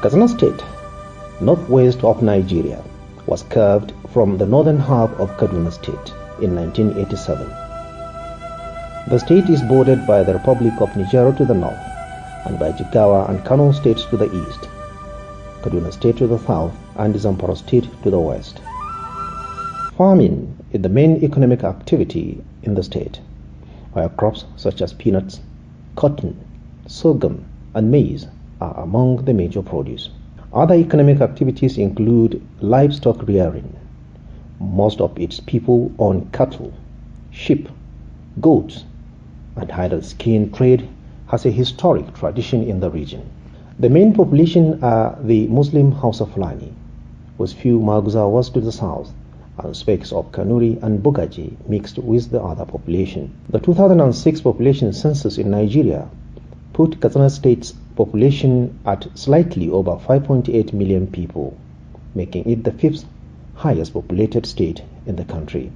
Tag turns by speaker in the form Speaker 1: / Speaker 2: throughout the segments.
Speaker 1: Katsina State, northwest of Nigeria, was carved from the northern half of Kaduna State in 1987. The state is bordered by the Republic of Niger to the north and by Jigawa and Kano states to the east, Kaduna State to the south, and Zamfara State to the west. Farming is the main economic activity in the state, where crops such as peanuts, cotton, sorghum, and maize are among the major produce. Other economic activities include livestock rearing. Most of its people own cattle, sheep, goats, and hide skin trade has a historic tradition in the region. The main population are the Muslim Hausa Fulani, with few Maguzawas to the south, and specks of Kanuri and Bugaji mixed with the other population. The 2006 population census in Nigeria put Katsina State's population at slightly over 5.8 million people, making it the fifth highest populated state in the country.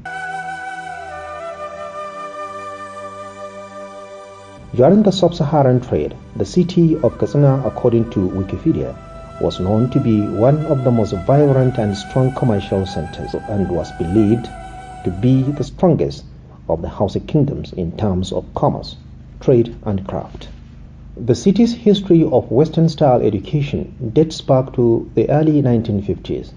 Speaker 1: During the sub-Saharan trade, the city of Katsina, according to Wikipedia, was known to be one of the most vibrant and strong commercial centers and was believed to be the strongest of the Hausa kingdoms in terms of commerce, trade, and craft. The city's history of Western-style education dates back to the early 1950s,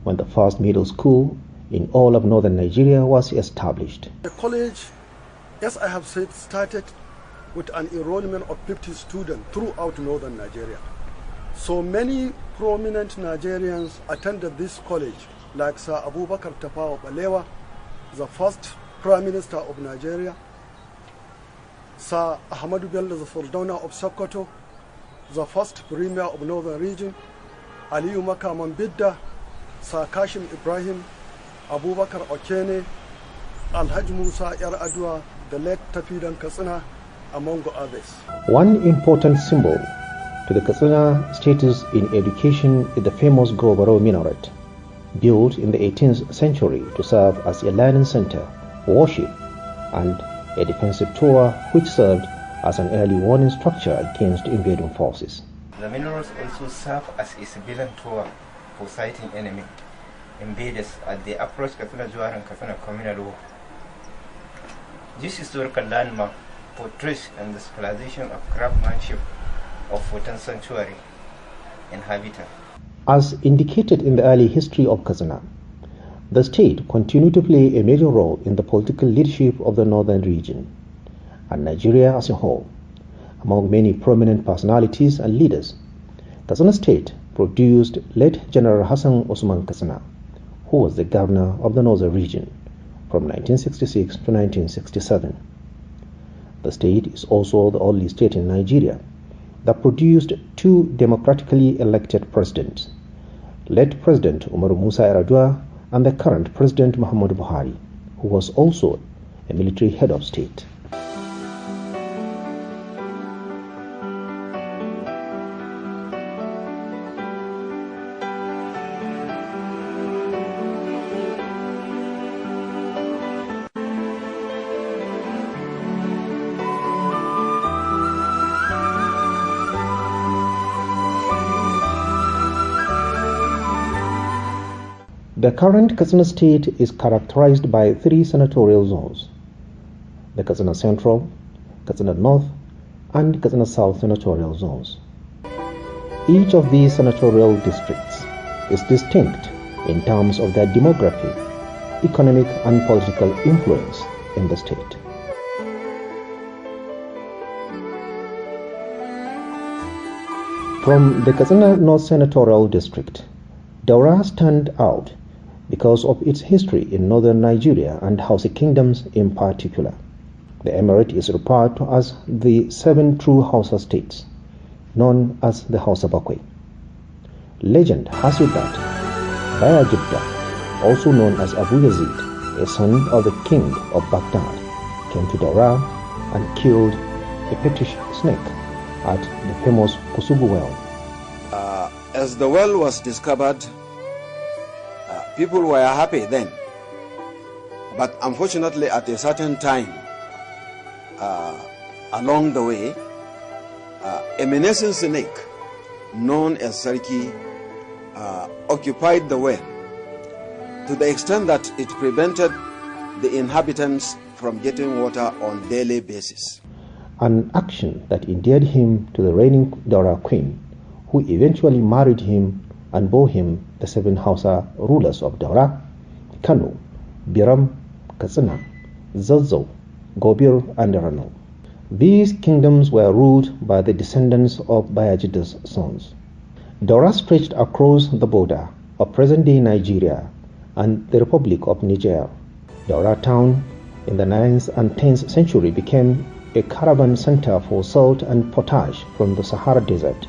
Speaker 1: when the first middle school in all of northern Nigeria was established.
Speaker 2: The college, as I have said, started with an enrollment of 50 students throughout northern Nigeria. So many prominent Nigerians attended this college, like Sir Abubakar Tafawa Balewa, the first Prime Minister of Nigeria, Sir Ahmadu Bello, the Sultana of Sokoto, the first Premier of Northern Region, Aliyu Makaman Bidda, Sir Kashim Ibrahim, Abubakar Okene, Alhaji Musa Yar Adua, the late Tafidan Katsina, among others.
Speaker 1: One important symbol to the Katsina status in education is the famous Gobaro minaret, built in the 18th century to serve as a learning center, worship, and a defensive tower which served as an early warning structure against invading forces.
Speaker 3: The minarets also serve as a civilian tower for sighting enemy invaders as they approach Katsina Juar and Katsina communal war. This historical landmark portrays the civilization of craftsmanship of 14th century inhabitants.
Speaker 1: As indicated in the early history of Katsina, the state continued to play a major role in the political leadership of the northern region and Nigeria as a whole. Among many prominent personalities and leaders, Katsina State produced late General Hassan Usman Katsina, who was the governor of the northern region from 1966 to 1967. The state is also the only state in Nigeria that produced two democratically elected presidents, late President Umaru Musa Yar'Adua and the current President Muhammadu Buhari, who was also a military head of state. The current Katsina State is characterized by three senatorial zones: the Katsina Central, Katsina North, and Katsina South senatorial zones. Each of these senatorial districts is distinct in terms of their demography, economic, and political influence in the state. From the Katsina North senatorial district, Daura stands out because of its history in northern Nigeria and Hausa kingdoms in particular. The emirate is referred to as the seven true Hausa states, known as the Hausa Bakwai. Legend has it that Baya Jidda, also known as Abu Yazid, a son of the king of Baghdad, came to Daura and killed a petish snake at the famous Kusugu well.
Speaker 4: As the well was discovered, people were happy then, but unfortunately at a certain time along the way, a menacing snake known as Sarki, occupied the well to the extent that it prevented the inhabitants from getting water on a daily basis.
Speaker 1: An action that endeared him to the reigning Daura queen, who eventually married him and bore him the 7 Hausa rulers of Daura, Kano, Biram, Katsina, Zazzau, Gobir, and Rano. These kingdoms were ruled by the descendants of Bayajida's sons. Daura stretched across the border of present-day Nigeria and the Republic of Niger. Daura town in the 9th and 10th century became a caravan center for salt and potash from the Sahara Desert,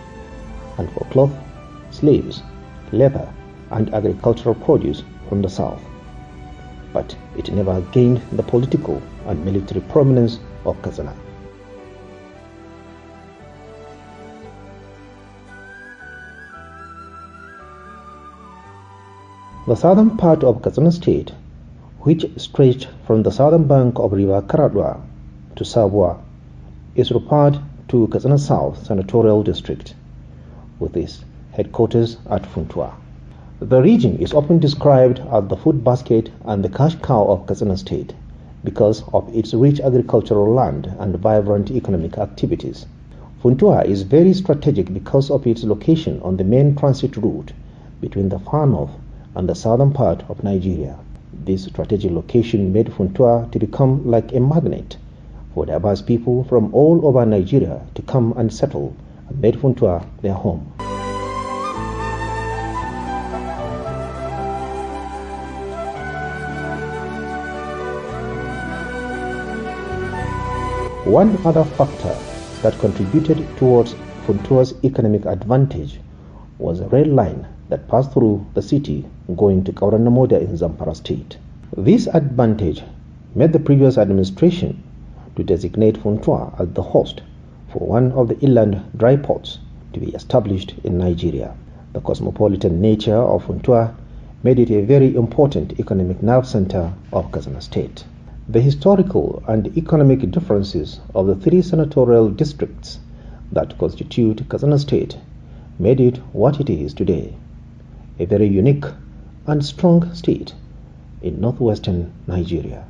Speaker 1: and for cloth, slaves, leather, and agricultural produce from the south. But it never gained the political and military prominence of Katsina. The southern part of Katsina state, which stretched from the southern bank of River Karadwa to Sabwa, is referred to Katsina South Senatorial District, with its headquarters at Funtua. The region is often described as the food basket and the cash cow of Katsina state because of its rich agricultural land and vibrant economic activities. Funtua is very strategic because of its location on the main transit route between the far north and the southern part of Nigeria. This strategic location made Funtua to become like a magnet for diverse people from all over Nigeria to come and settle and made Funtua their home. One other factor that contributed towards Funtua's economic advantage was a rail line that passed through the city going to Kauranamoda in Zamfara state. This advantage made the previous administration to designate Funtua as the host for one of the inland dry ports to be established in Nigeria. The cosmopolitan nature of Funtua made it a very important economic nerve center of Katsina state. The historical and economic differences of the 3 senatorial districts that constitute Katsina state made it what it is today, a very unique and strong state in northwestern Nigeria.